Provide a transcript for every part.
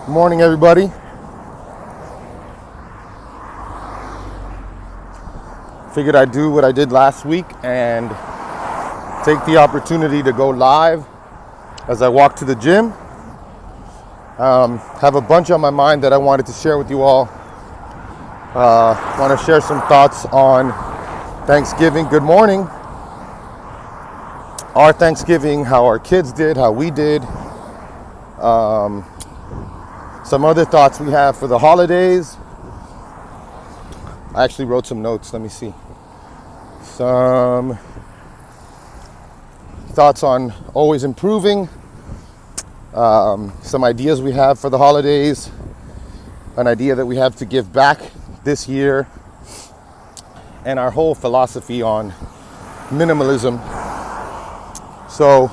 Good morning, everybody. Figured I'd do what I did last week and take the opportunity to go live as I walk to the gym. Have a bunch on my mind that I wanted to share with you all. Want to share some thoughts on Thanksgiving. Good morning. Our Thanksgiving, how our kids did, how we did. Some other thoughts we have for the holidays. I actually wrote some notes. Let me see. Some thoughts on always improving. Some ideas we have for the holidays. An idea that we have to give back this year. And our whole philosophy on minimalism. So,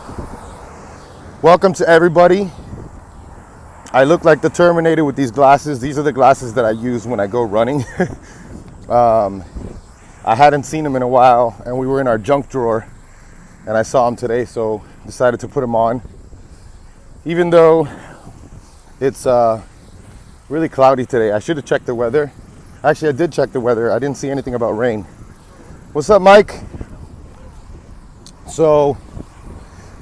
welcome to everybody. I look like the Terminator with these glasses. These are the glasses that I use when I go running. I hadn't seen them in a while, and we were in our junk drawer, and I saw them today, so decided to put them on. Even though it's really cloudy today, I should have checked the weather. Actually, I did check the weather. I didn't see anything about rain. What's up, Mike? So,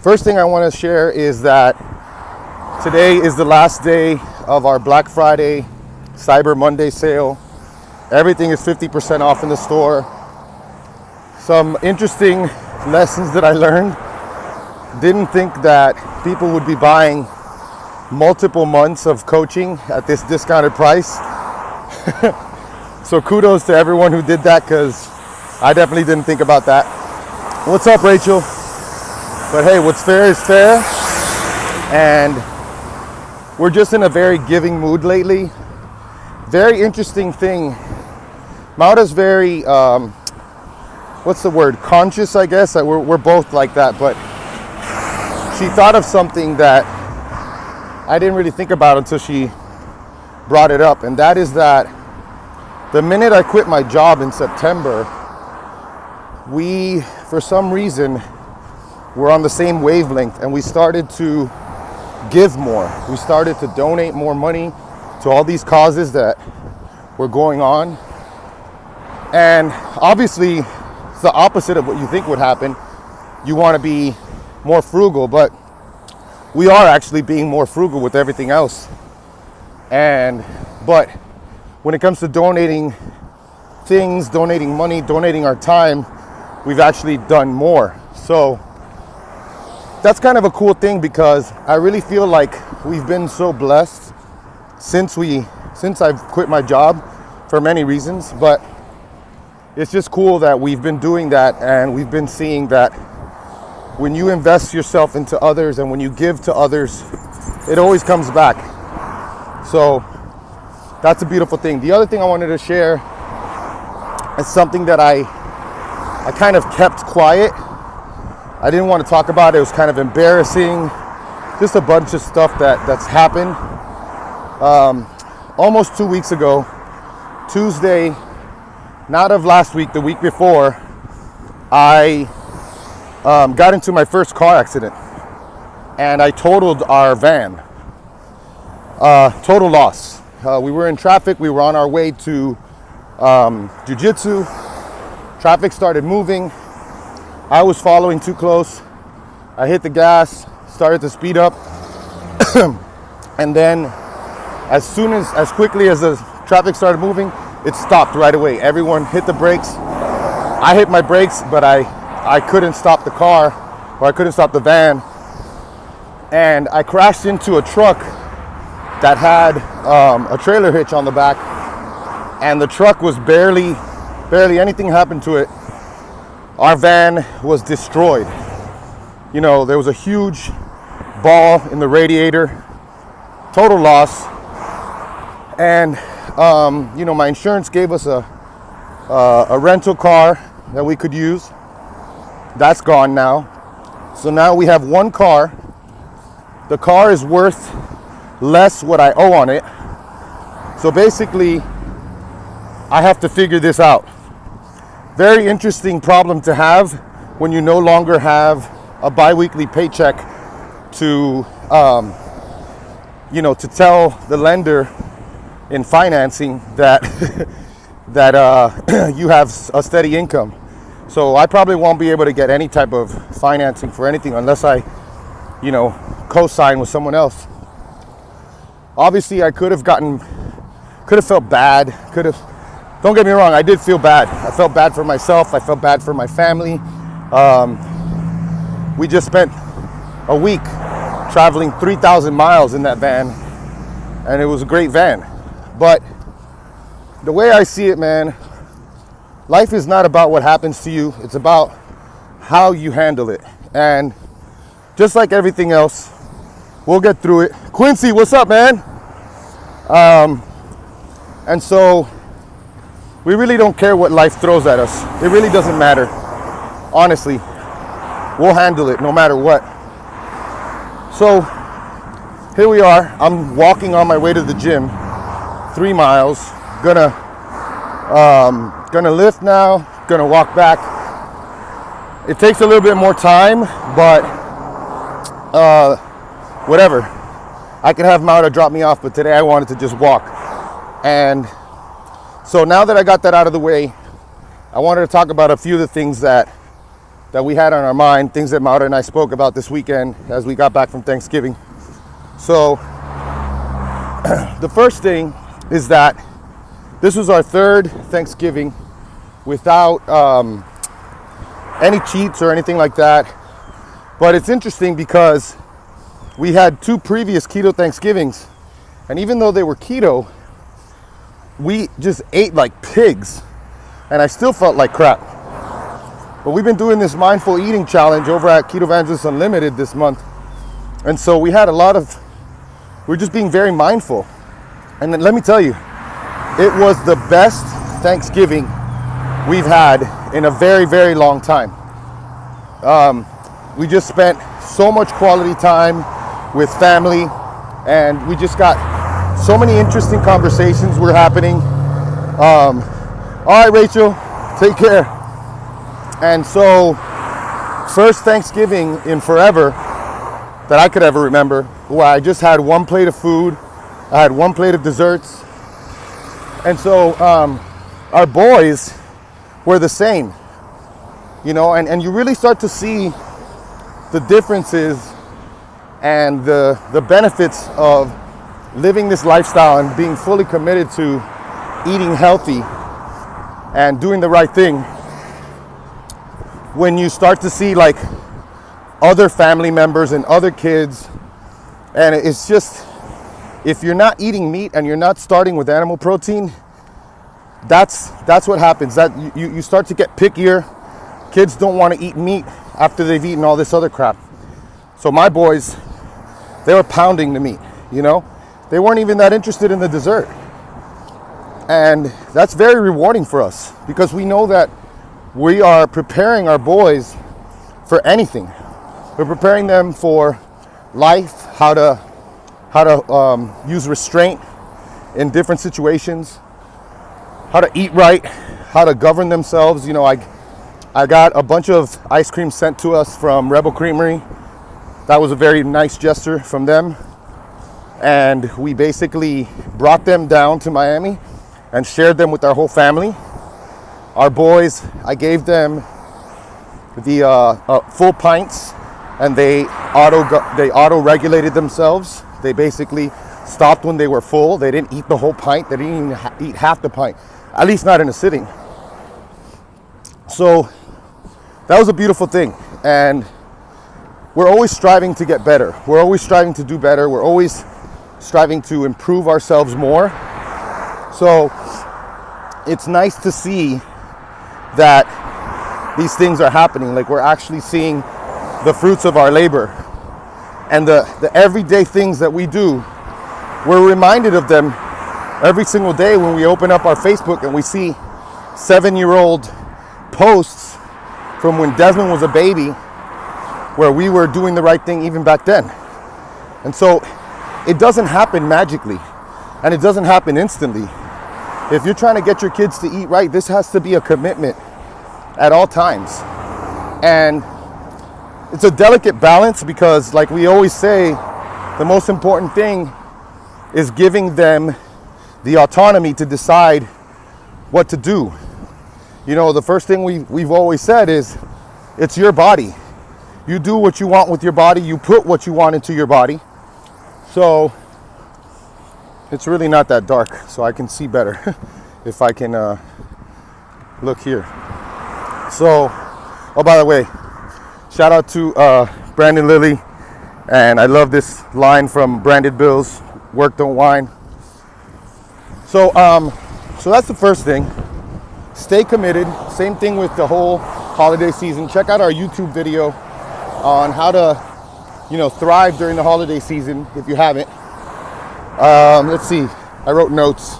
first thing I want to share is that today is the last day of our Black Friday, Cyber Monday sale. Everything is 50% off in the store. Some interesting lessons that I learned. Didn't think that people would be buying multiple months of coaching at this discounted price. So kudos to everyone who did that, because I definitely didn't think about that. What's up, Rachel? But hey, what's fair is fair. And we're just in a very giving mood lately. Very interesting thing. Maura's very, what's the word? Conscious, I guess. We're both like that. But she thought of something that I didn't really think about until she brought it up. And that is that the minute I quit my job in September, we, for some reason, were on the same wavelength, and we started to give more. We started to donate more money to all these causes that were going on. And obviously, it's the opposite of what you think would happen. You want to be more frugal, but we are actually being more frugal with everything else. But when it comes to donating things, donating money, donating our time, we've actually done more. So that's kind of a cool thing, because I really feel like we've been so blessed since I've quit my job, for many reasons. But it's just cool that we've been doing that, and we've been seeing that when you invest yourself into others and when you give to others, it always comes back. So that's a beautiful thing. The other thing I wanted to share is something that I kind of kept quiet. I didn't want to talk about it. It was kind of embarrassing. Just a bunch of stuff that's happened. Almost 2 weeks ago, Tuesday, not of last week, the week before, I got into my first car accident, and I totaled our van. Total loss. We were in traffic. We were on our way to jiu-jitsu. Traffic started moving. I was following too close. I hit the gas, started to speed up, and then as quickly as the traffic started moving, it stopped right away. Everyone hit the brakes. I hit my brakes, but I couldn't stop the car, or I couldn't stop the van. And I crashed into a truck that had a trailer hitch on the back, and the truck was barely anything happened to it. Our van was destroyed. You know, there was a huge ball in the radiator, total loss. And, my insurance gave us a rental car that we could use. That's gone now. So now we have one car. The car is worth less what I owe on it. So basically, I have to figure this out. Very interesting problem to have when you no longer have a bi-weekly paycheck to to tell the lender in financing that that you have a steady income. So I probably won't be able to get any type of financing for anything unless I, co-sign with someone else. Obviously, I could have felt bad. Don't get me wrong, I did feel bad. I felt bad for myself. I felt bad for my family. We just spent a week traveling 3,000 miles in that van, and it was a great van. But the way I see it, man, life is not about what happens to you. It's about how you handle it. And just like everything else, we'll get through it. Quincy, what's up, man? And so we really don't care what life throws at us. It really doesn't matter. Honestly, we'll handle it no matter what. So here we are. I'm walking on my way to the gym, 3 miles. Gonna lift now. Gonna walk back. It takes a little bit more time, but whatever. I could have Mauda drop me off, but today I wanted to just walk. And so now that I got that out of the way, I wanted to talk about a few of the things that we had on our mind, things that Mauda and I spoke about this weekend as we got back from Thanksgiving. So the first thing is that this was our third Thanksgiving without any cheats or anything like that. But it's interesting because we had 2 previous keto Thanksgivings, and even though they were keto, we just ate like pigs, and I still felt like crap. But we've been doing this mindful eating challenge over at Keto Evangelist Unlimited this month, and so we're just being very mindful. And then let me tell you, it was the best Thanksgiving we've had in a very, very long time. We just spent so much quality time with family, and we just got so many interesting conversations were happening. All right, Rachel, take care. And so, first Thanksgiving in forever that I could ever remember, where I just had 1 plate of food, I had 1 plate of desserts, and so our boys were the same, and you really start to see the differences and the benefits of living this lifestyle and being fully committed to eating healthy and doing the right thing when you start to see like other family members and other kids. And it's just, if you're not eating meat and you're not starting with animal protein, that's what happens. That you start to get pickier. Kids don't want to eat meat after they've eaten all this other crap. So my boys, they were pounding the meat, They weren't even that interested in the dessert. And that's very rewarding for us because we know that we are preparing our boys for anything. We're preparing them for life, how to use restraint in different situations, how to eat right, how to govern themselves. I got a bunch of ice cream sent to us from Rebel Creamery. That was a very nice gesture from them. And we basically brought them down to Miami and shared them with our whole family. Our boys, I gave them the full pints, and they auto-regulated themselves. They basically stopped when they were full. They didn't eat the whole pint. They didn't even eat half the pint, at least not in a sitting. So that was a beautiful thing. And we're always striving to get better. We're always striving to do better. We're always striving to improve ourselves more. So it's nice to see that these things are happening. Like, we're actually seeing the fruits of our labor. And the everyday things that we do, we're reminded of them every single day when we open up our Facebook and we see 7-year-old posts from when Desmond was a baby, where we were doing the right thing even back then. And so it doesn't happen magically, and it doesn't happen instantly. If you're trying to get your kids to eat right, this has to be a commitment at all times. And it's a delicate balance because, like we always say, the most important thing is giving them the autonomy to decide what to do. You know, the first thing we've always said is, it's your body. You do what you want with your body. You put what you want into your body. So it's really not that dark, so I can see better if I can look here. So, oh, by the way, shout out to Brandon Lilly, and I love this line from Branded Bills, "Work Don't Whine." So that's the first thing. Stay committed. Same thing with the whole holiday season. Check out our YouTube video on how to, thrive during the holiday season if you haven't. Let's see. I wrote notes.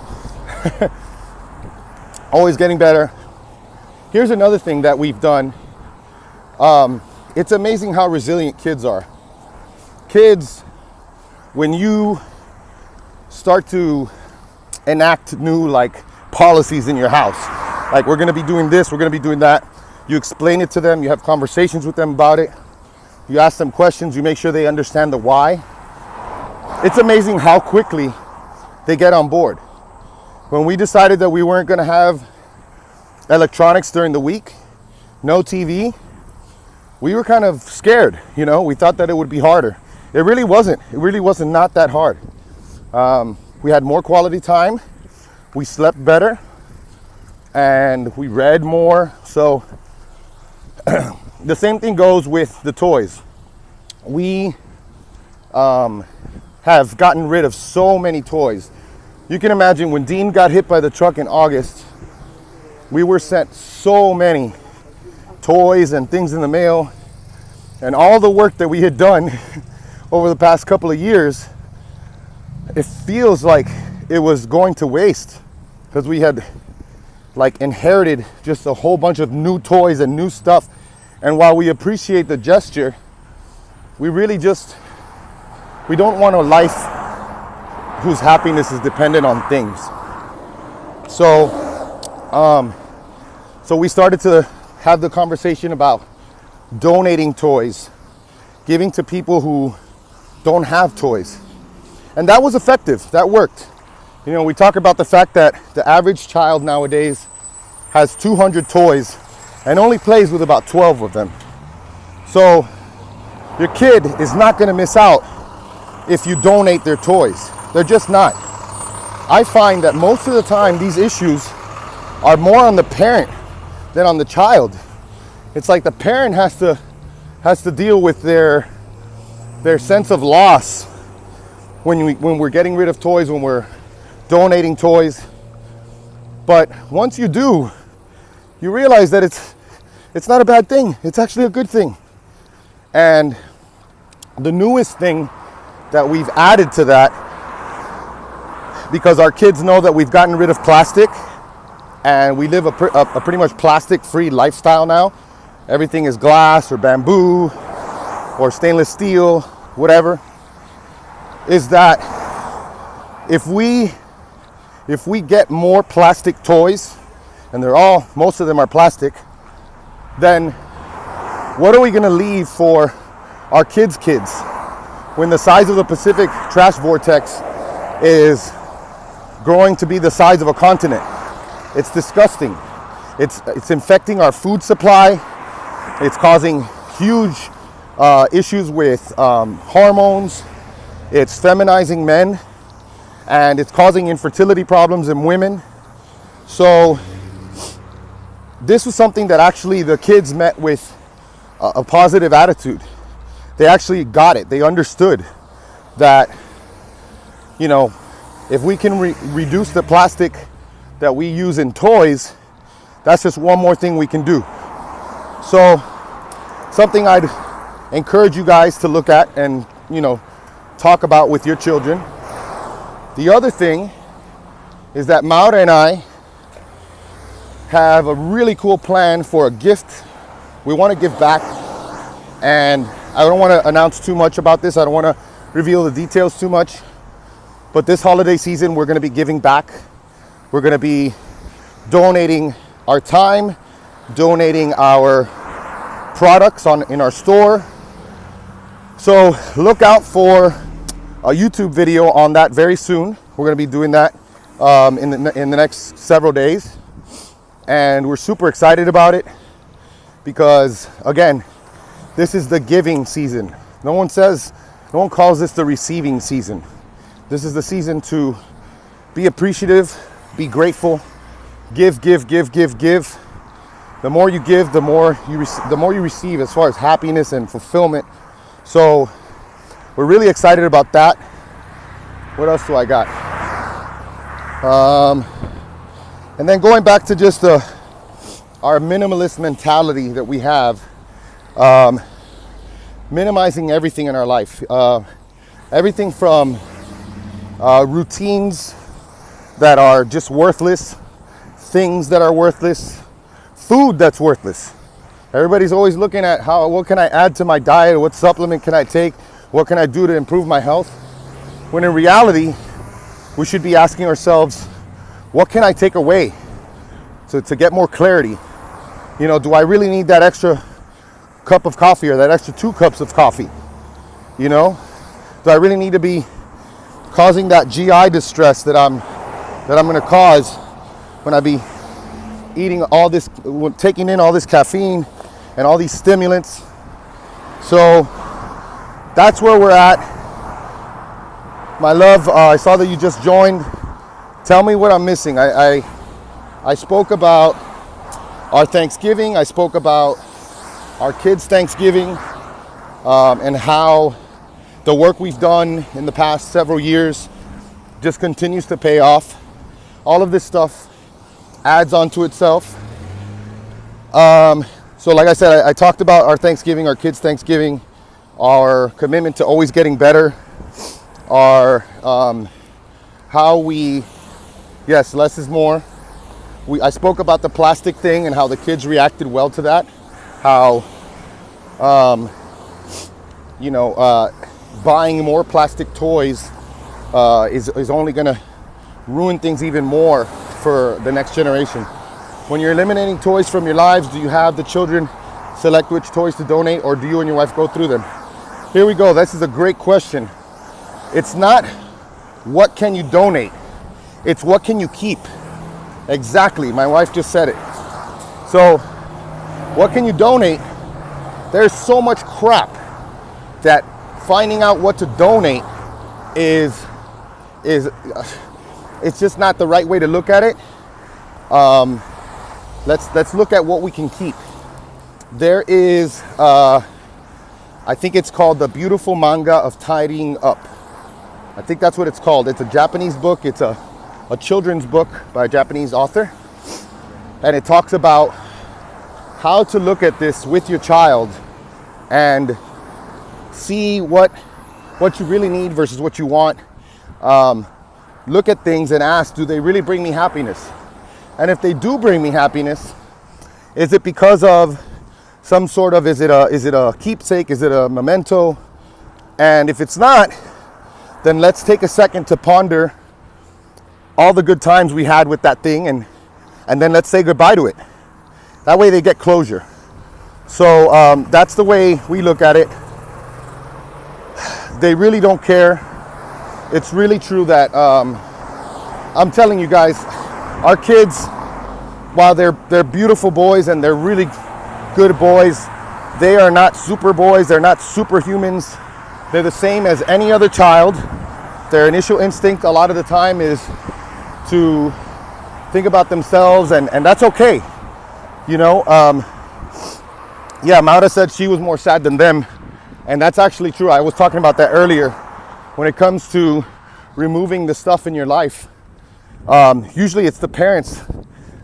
Always getting better. Here's another thing that we've done. It's amazing how resilient kids are. Kids, when you start to enact new policies in your house, like, we're going to be doing this, we're going to be doing that, you explain it to them, you have conversations with them about it, you ask them questions, you make sure they understand the why. It's amazing how quickly they get on board. When we decided that we weren't going to have electronics during the week, no TV, we were kind of scared. We thought that it would be harder. It really wasn't. It really wasn't not that hard. We had more quality time, we slept better, and we read more. So the same thing goes with the toys. We have gotten rid of so many toys. You can imagine when Dean got hit by the truck in August, we were sent so many toys and things in the mail, and all the work that we had done over the past couple of years, it feels like it was going to waste, because we had inherited just a whole bunch of new toys and new stuff. And while we appreciate the gesture, we really we don't want a life whose happiness is dependent on things. So we started to have the conversation about donating toys, giving to people who don't have toys. And that was effective. That worked. We talk about the fact that the average child nowadays has 200 toys and only plays with about 12 of them. So your kid is not going to miss out if you donate their toys. They're just not. I find that most of the time these issues are more on the parent than on the child. It's like the parent has to deal with their sense of loss when we're getting rid of toys, when we're donating toys. But once you do, you realize that it's not a bad thing. It's actually a good thing. And the newest thing that we've added to that, because our kids know that we've gotten rid of plastic and we live a pretty much plastic-free lifestyle now. Everything is glass or bamboo or stainless steel, whatever, is that if we get more plastic toys, and most of them are plastic, then what are we going to leave for our kids' when the size of the Pacific trash vortex is growing to be the size of a continent? It's disgusting. It's infecting our food supply. It's causing huge issues with hormones. It's feminizing men, and it's causing infertility problems in women. So this was something that actually the kids met with a positive attitude. They actually got it. They understood that, if we can reduce the plastic that we use in toys, that's just one more thing we can do. So something I'd encourage you guys to look at and, talk about with your children. The other thing is that Maura and I have a really cool plan for a gift. We want to give back, and I don't want to announce too much about this. I don't want to reveal the details too much, but this holiday season we're going to be giving back. We're going to be donating our time, donating our products in our store. So look out for a YouTube video on that very soon. We're going to be doing that in the next several days, and we're super excited about it because, again, this is the giving season. No one calls this the receiving season. This is the season to be appreciative, be grateful, give. The more you give, the more you receive as far as happiness and fulfillment. So we're really excited about that. What else do I got? And then going back to just our minimalist mentality that we have, minimizing everything in our life. Everything from routines that are just worthless, things that are worthless, food that's worthless. Everybody's always looking at what can I add to my diet? What supplement can I take? What can I do to improve my health? When in reality, we should be asking ourselves, what can I take away to get more clarity? You know, do I really need that extra cup of coffee or that extra 2 cups of coffee? You know, do I really need to be causing that GI distress that I'm going to cause when I be eating all this, taking in all this caffeine and all these stimulants? So that's where we're at. My love, I saw that you just joined. Tell me what I'm missing. I spoke about our Thanksgiving. I spoke about our kids' Thanksgiving, and how the work we've done in the past several years just continues to pay off. All of this stuff adds onto itself. So like I said, I talked about our Thanksgiving, our kids' Thanksgiving, our commitment to always getting better, our yes, less is more. I spoke about the plastic thing and how the kids reacted well to that. How buying more plastic toys is only going to ruin things even more for the next generation. When you're eliminating toys from your lives, do you have the children select which toys to donate, or do you and your wife go through them? Here we go. This is a great question. It's not what can you donate, it's what can you keep. Exactly, my wife just said it. So what can you donate? There's so much crap that finding out what to donate is it's just not the right way to look at it. Let's look at what we can keep. There is I think it's called The Beautiful Manga of Tidying Up. I think that's what it's called. It's a Japanese book. It's a children's book by a Japanese author. And it talks about how to look at this with your child and see what you really need versus what you want. Look at things and ask, do they really bring me happiness? And if they do bring me happiness, is it because of some sort of, is it a keepsake? Is it a memento? And if it's not, then let's take a second to ponder all the good times we had with that thing, and then let's say goodbye to it. That way they get closure. So that's the way we look at it. They really don't care. It's really true that I'm telling you guys, our kids, while they're beautiful boys and they're really good boys, they are not super boys. They're not superhumans. They're the same as any other child. Their initial instinct a lot of the time is to think about themselves, and that's okay. You know, Maura said she was more sad than them, and that's actually true. I was talking about that earlier. When it comes to removing the stuff in your life, usually it's the parents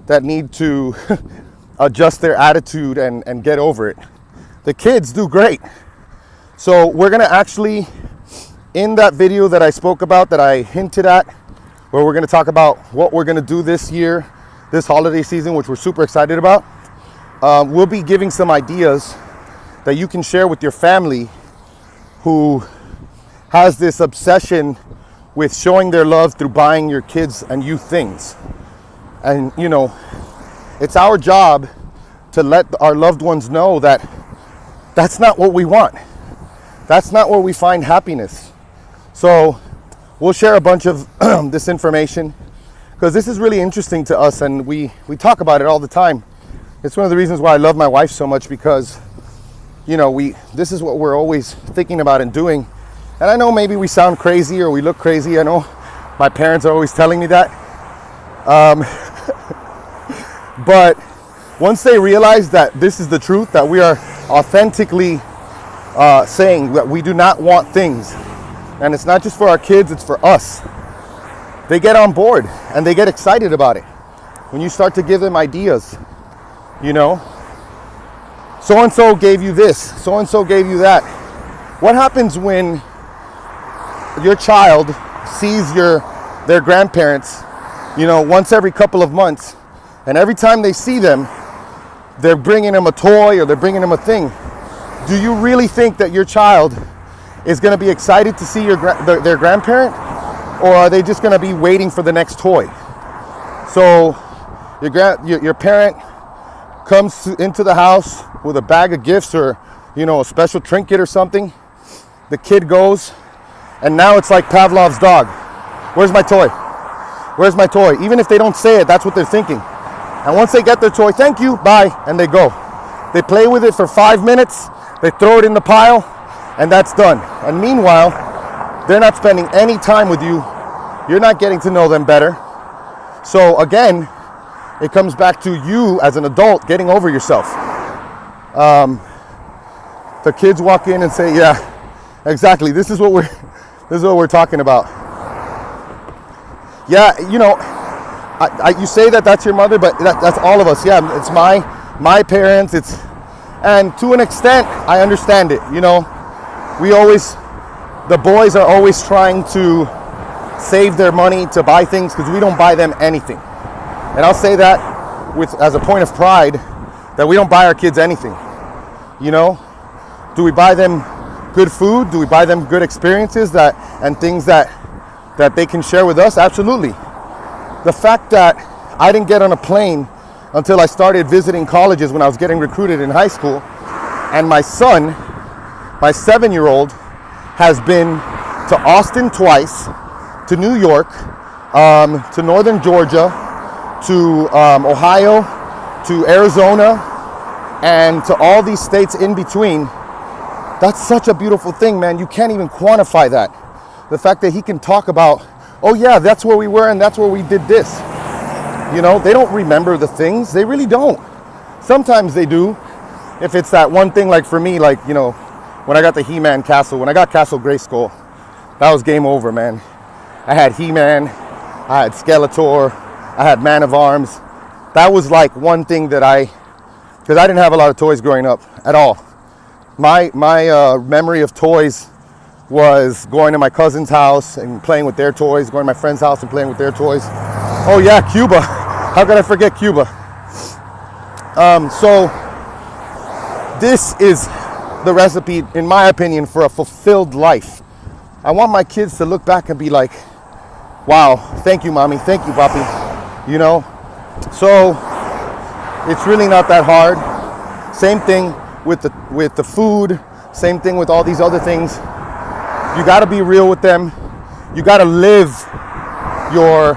that need to adjust their attitude and get over it. The kids do great. So we're gonna actually, in that video that I spoke about, that I hinted at, where we're gonna talk about what we're gonna do this year, this holiday season, which we're super excited about, we'll be giving some ideas that you can share with your family who has this obsession with showing their love through buying your kids and you things. And you know, it's our job to let our loved ones know that that's not what we want. That's not where we find happiness. So we'll share a bunch of this information because this is really interesting to us, and we talk about it all the time. It's one of the reasons why I love my wife so much, because this is what we're always thinking about and doing. And I know maybe we sound crazy or we look crazy. I know my parents are always telling me that. But once they realize that this is the truth, that we are authentically saying that we do not want things, and it's not just for our kids, it's for us, they get on board and they get excited about it. When you start to give them ideas, so-and-so gave you this, so-and-so gave you that. What happens when your child sees their grandparents, once every couple of months, and every time they see them, they're bringing them a toy or they're bringing them a thing? Do you really think that your child is going to be excited to see their grandparent, or are they just going to be waiting for the next toy? So your parent comes into the house with a bag of gifts or a special trinket or something. The kid goes, and now it's like Pavlov's dog. Where's my toy? Where's my toy? Even if they don't say it, that's what they're thinking. And once they get their toy, thank you, bye, and they go. They play with it for 5 minutes, they throw it in the pile, and that's done. And meanwhile, they're not spending any time with you. You're not getting to know them better. So again, it comes back to you as an adult getting over yourself. The kids walk in and say, yeah, exactly, this is what we're talking about. Yeah, you say that that's your mother, but that's all of us. Yeah, it's my parents. And to an extent, I understand it. The boys are always trying to save their money to buy things because we don't buy them anything. And I'll say that as a point of pride, that we don't buy our kids anything. Do we buy them good food? Do we buy them good experiences and things that they can share with us? Absolutely. The fact that I didn't get on a plane until I started visiting colleges when I was getting recruited in high school, and my son, my 7-year-old, has been to Austin twice, to New York, to Northern Georgia, to Ohio, to Arizona, and to all these states in between. That's such a beautiful thing, man. You can't even quantify that. The fact that he can talk about, oh yeah, that's where we were and that's where we did this. They don't remember the things. They really don't. Sometimes they do. If it's that one thing, like for me, when I got the He-Man castle, when I got Castle Grayskull, that was game over, man. I had He-Man, I had Skeletor, I had Man of Arms. That was like one thing because I didn't have a lot of toys growing up at all. My memory of toys was going to my cousin's house and playing with their toys, going to my friend's house and playing with their toys. Oh yeah, Cuba. How could I forget Cuba? So this is the recipe, in my opinion, for a fulfilled life. I want my kids to look back and be like, wow, thank you, mommy, thank you, papi. So it's really not that hard. Same thing with the food, same thing with all these other things. You got to be real with them. You got to live your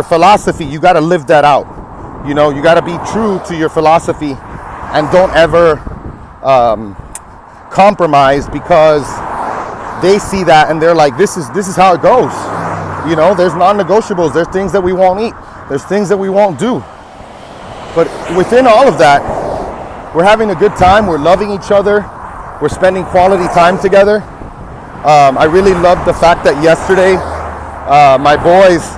philosophy. You got to live that out. You got to be true to your philosophy, and don't ever compromise, because they see that and they're like, this is how it goes. There's non-negotiables. There's things that we won't eat. There's things that we won't do. But within all of that, we're having a good time. We're loving each other. We're spending quality time together. I really loved the fact that yesterday my boys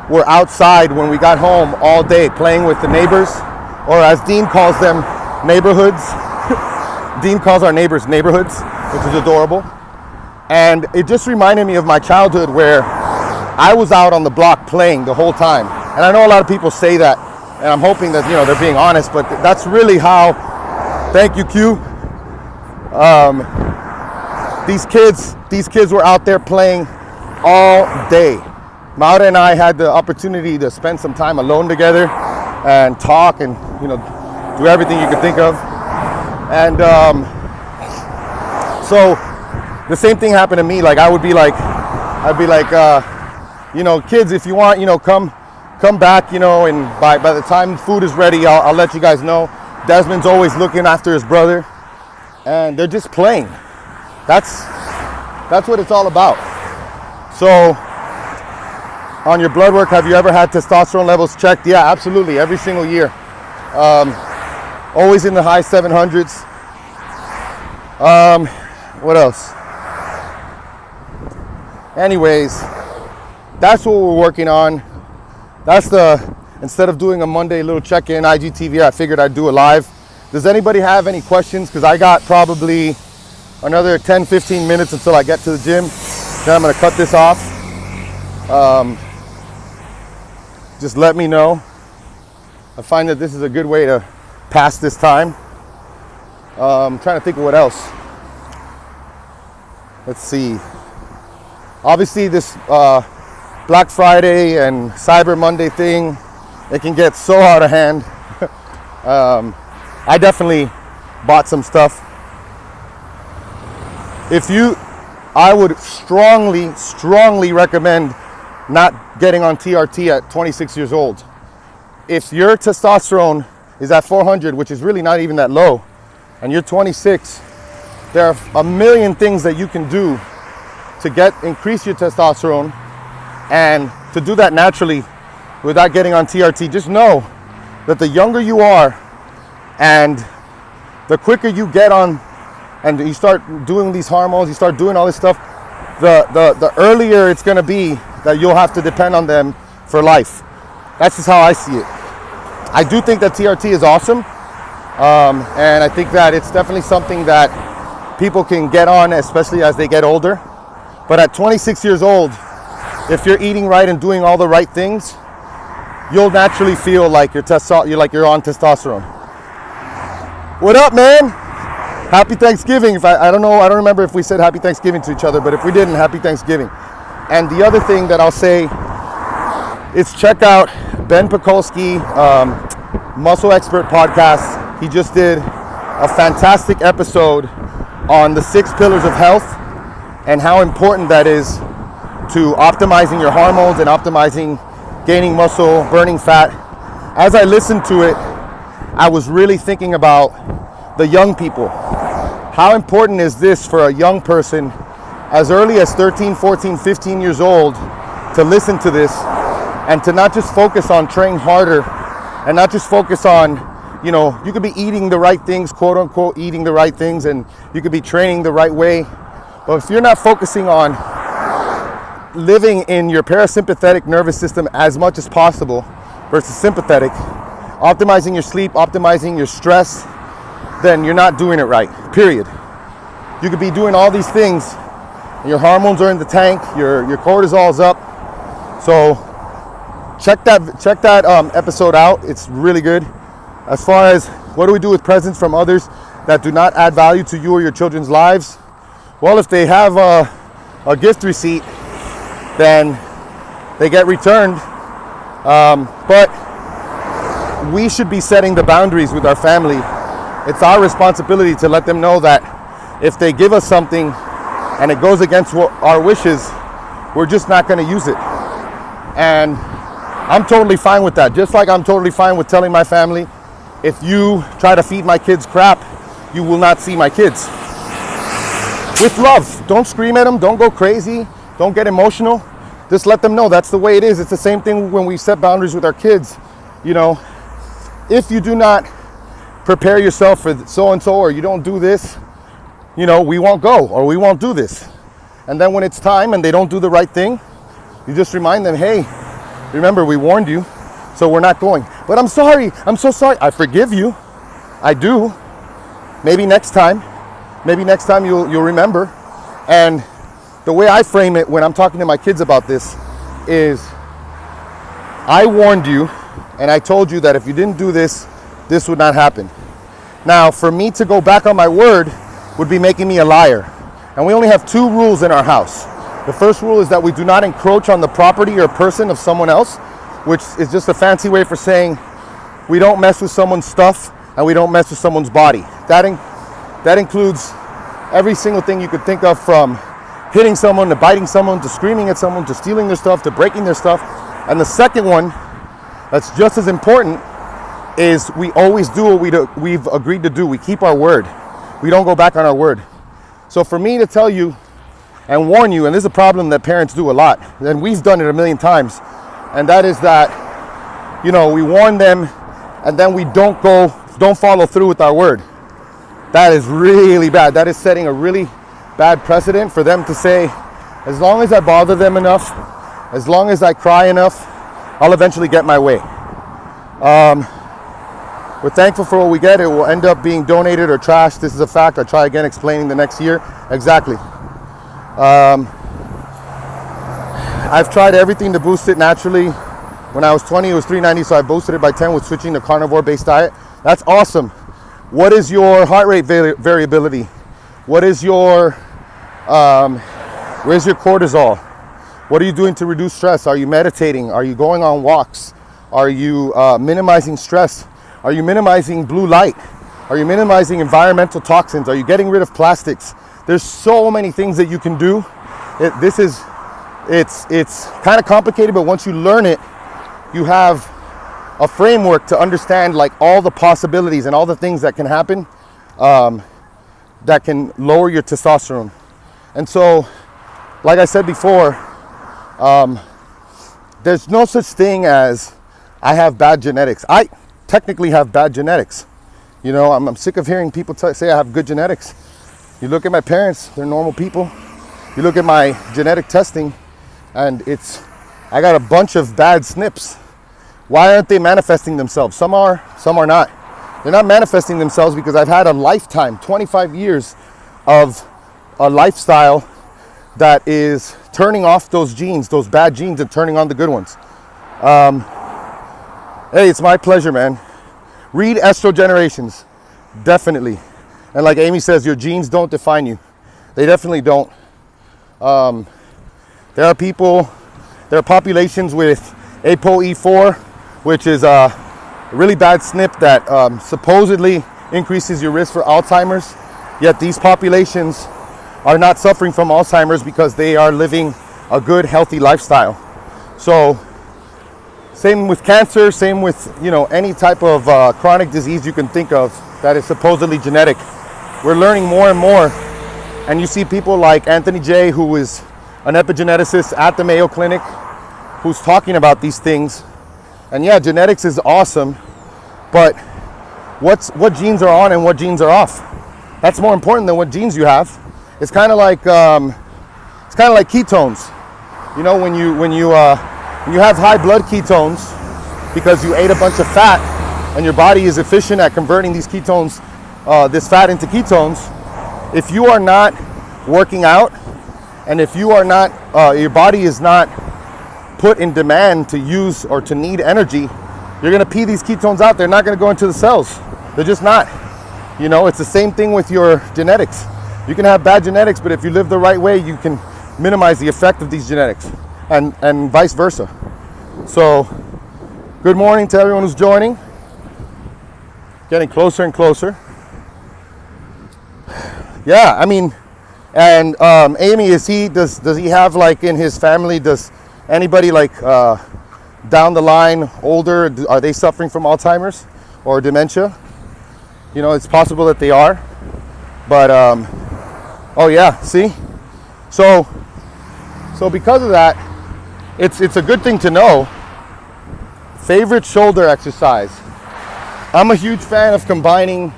were outside when we got home all day playing with the neighbors, or as Dean calls them, neighborhoods. Dean calls our neighbors neighborhoods, which is adorable. And it just reminded me of my childhood, where I was out on the block playing the whole time. And I know a lot of people say that, and I'm hoping that they're being honest, but that's really how. Thank you, Q. These kids were out there playing all day. Maura and I had the opportunity to spend some time alone together and talk and do everything you could think of. And So the same thing happened to me. Like I'd be like, you know, kids, if you want, you know, come back, you know, and by the time food is ready, I'll let you guys know. Desmond's always looking after his brother, and they're just playing. That's what it's all about. So on your blood work, have you ever had testosterone levels checked? Yeah, absolutely, every single year. Always in the high 700s. What else? Anyways, that's what we're working on. Instead of doing a Monday little check-in IGTV, I figured I'd do a live. Does anybody have any questions? Because I got probably another 10-15 minutes until I get to the gym. Then I'm gonna cut this off. Just let me know. I find that this is a good way to pass this time. I'm trying to think of what else. Let's see. Obviously this Black Friday and Cyber Monday thing, it can get so out of hand. I definitely bought some stuff. I would strongly recommend not getting on TRT at 26 years old. If your testosterone is at 400, which is really not even that low, and you're 26, there are a million things that you can do to increase your testosterone, and to do that naturally without getting on TRT. Just know that the younger you are and the quicker you get on and you start doing these hormones, you start doing all this stuff, the earlier it's going to be that you'll have to depend on them for life. That's just how I see it. I do think that TRT is awesome, and I think that it's definitely something that people can get on, especially as they get older. But at 26 years old, if you're eating right and doing all the right things, you'll naturally feel like you're on testosterone. What up, man? Happy Thanksgiving. I don't remember if we said Happy Thanksgiving to each other, but if we didn't, Happy Thanksgiving. And the other thing that I'll say is check out Ben Pekulski, Muscle Expert podcast. He just did a fantastic episode on the 6 pillars of health and how important that is to optimizing your hormones and optimizing gaining muscle, burning fat. As I listened to it, I was really thinking about the young people. How important is this for a young person as early as 13, 14, 15 years old to listen to this and to not just focus on training harder and not just focus on, you know, you could be eating the right things, quote unquote, eating the right things, and you could be training the right way. But if you're not focusing on living in your parasympathetic nervous system as much as possible versus sympathetic, optimizing your sleep, optimizing your stress, then you're not doing it right, period. You could be doing all these things, and your hormones are in the tank, your cortisol's up. So check that episode out. It's really good. As far as what do we do with presents from others that do not add value to you or your children's lives? Well, if they have a gift receipt, then they get returned. But we should be setting the boundaries with our family. It's our responsibility to let them know that if they give us something and it goes against our wishes, we're just not going to use it. And I'm totally fine with that. Just like I'm totally fine with telling my family, if you try to feed my kids crap, you will not see my kids. With love. Don't scream at them. Don't go crazy. Don't get emotional. Just let them know that's the way it is. It's the same thing when we set boundaries with our kids. You know, if you do not prepare yourself for so-and-so, or you don't do this, you know, we won't go, or we won't do this. And then when it's time and they don't do the right thing, you just remind them, hey, remember, we warned you, so we're not going. But I'm sorry. I'm so sorry. I forgive you. I do. Maybe next time you'll remember. And the way I frame it when I'm talking to my kids about this is, I warned you and I told you that if you didn't do this, this would not happen. Now, for me to go back on my word would be making me a liar. And we only have 2 rules in our house. The first rule is that we do not encroach on the property or person of someone else, which is just a fancy way for saying we don't mess with someone's stuff and we don't mess with someone's body. That includes every single thing you could think of, from hitting someone to biting someone to screaming at someone to stealing their stuff to breaking their stuff. And the second one, that's just as important, is we always do what we've agreed to do. We keep our word. We don't go back on our word. So for me to tell you and warn you, and this is a problem that parents do a lot, and we've done it a million times, and that is that, you know, we warn them and then we don't follow through with our word. That is really bad. That is setting a really bad precedent for them to say, as long as I bother them enough, as long as I cry enough, I'll eventually get my way. We're thankful for what we get. It will end up being donated or trashed. This is a fact. I'll try again explaining the next year. Exactly. I've tried everything to boost it naturally. When I was 20, it was 390, so I boosted it by 10 with switching to carnivore-based diet. That's awesome. What is your heart rate variability? What is your, where's your cortisol? What are you doing to reduce stress? Are you meditating? Are you going on walks? Are you minimizing stress? Are you minimizing blue light? Are you minimizing environmental toxins? Are you getting rid of plastics? There's so many things that you can do. It's kind of complicated, but once you learn it, you have a framework to understand like all the possibilities and all the things that can happen that can lower your testosterone. And so, like I said before, there's no such thing as I have bad genetics. I technically have bad genetics. You know, I'm sick of hearing people say I have good genetics. You look at my parents, they're normal people. You look at my genetic testing, and I got a bunch of bad SNPs. Why aren't they manifesting themselves? Some are not. They're not manifesting themselves because I've had a lifetime, 25 years of a lifestyle that is turning off those genes, those bad genes, and turning on the good ones. Hey, it's my pleasure, man. Read Estrogenerations, definitely. And like Amy says, your genes don't define you. They definitely don't. There are populations with ApoE4, which is a really bad SNP that supposedly increases your risk for Alzheimer's. Yet these populations are not suffering from Alzheimer's because they are living a good, healthy lifestyle. So, same with cancer, same with, you know, any type of chronic disease you can think of that is supposedly genetic. We're learning more and more, and you see people like Anthony J., who is an epigeneticist at the Mayo Clinic, who's talking about these things. And yeah, genetics is awesome, but what genes are on and what genes are off? That's more important than what genes you have. It's kind of like ketones. You know, when you have high blood ketones because you ate a bunch of fat and your body is efficient at converting these ketones, this fat into ketones. If you are not working out, and if you are not, your body is not put in demand to use or to need energy, you're gonna pee these ketones out. They're not gonna go into the cells. They're just not. You know, it's the same thing with your genetics. You can have bad genetics, but if you live the right way, you can minimize the effect of these genetics, and vice versa. So, good morning to everyone who's joining. Getting closer and closer. Yeah, I mean, and Amy, does he have, like, in his family, does anybody like down the line, older, are they suffering from Alzheimer's or dementia? You know, it's possible that they are, but oh yeah, see? So because of that, it's a good thing to know. Favorite shoulder exercise. I'm a huge fan of combining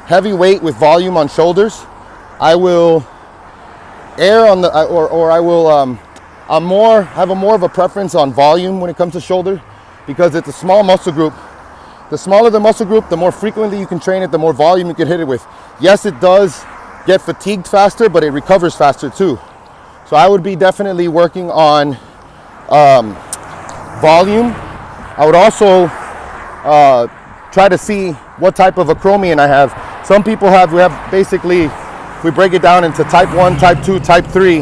heavy weight with volume on shoulders. I will err on the, or I will, have a more of a preference on volume when it comes to shoulder, because it's a small muscle group. The smaller the muscle group, the more frequently you can train it, the more volume you can hit it with. Yes, it does get fatigued faster, but it recovers faster too. So I would be definitely working on volume. I would also try to see what type of acromion I have. Some people we have basically, if we break it down into type 1, type 2, type 3.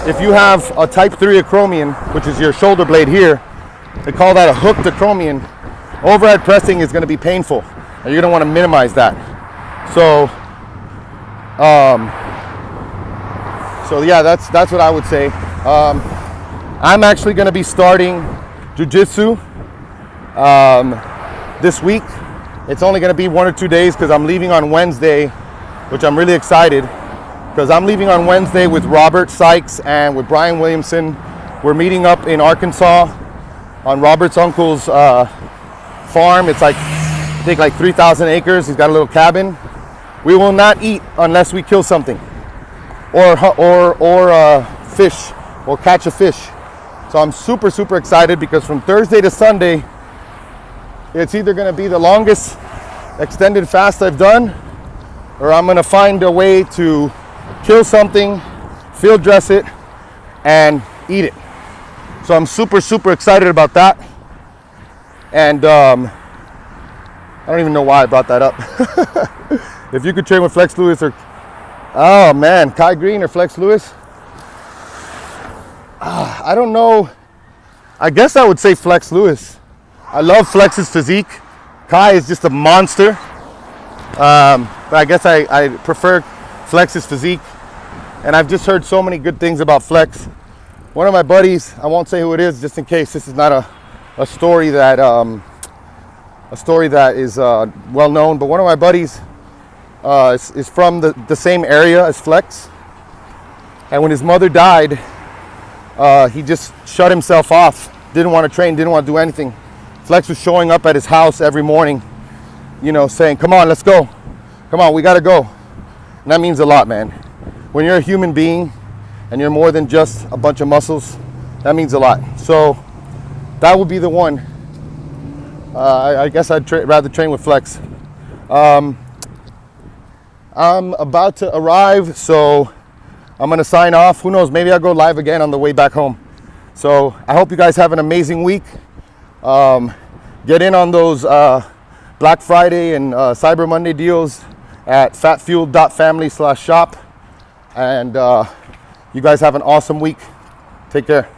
If you have a type 3 acromion, which is your shoulder blade here, they call that a hooked acromion. Overhead pressing is going to be painful, and you're going to want to minimize that. So So yeah, that's what I would say. I'm actually going to be starting jujitsu this week. It's only going to be 1 or 2 days because I'm leaving on Wednesday, which I'm really excited because I'm leaving on Wednesday with Robert Sykes and with Brian Williamson. We're meeting up in Arkansas on Robert's uncle's farm. It's like, I think like 3,000 acres. He's got a little cabin. We will not eat unless we kill something or fish or catch a fish. So I'm super, super excited because from Thursday to Sunday, it's either going to be the longest extended fast I've done, or I'm going to find a way to kill something, field dress it, and eat it. So I'm super, super excited about that. And I don't even know why I brought that up. If you could train with Flex Lewis or, oh man, Kai Green or Flex Lewis. I don't know. I guess I would say Flex Lewis. I love Flex's physique. Kai is just a monster. But I guess I prefer Flex's physique. And I've just heard so many good things about Flex. One of my buddies, I won't say who it is, just in case this is not a story that is well known. But one of my buddies is from the same area as Flex. And when his mother died, he just shut himself off. Didn't want to train, didn't want to do anything. Flex was showing up at his house every morning, you know, saying, come on, let's go. Come on, we got to go. And that means a lot, man. When you're a human being and you're more than just a bunch of muscles, that means a lot. So that would be the one. I guess I'd rather train with Flex. I'm about to arrive, so I'm going to sign off. Who knows, maybe I'll go live again on the way back home. So I hope you guys have an amazing week. Get in on those Black Friday and Cyber Monday deals at fatfuel.family/shop. And you guys have an awesome week. Take care.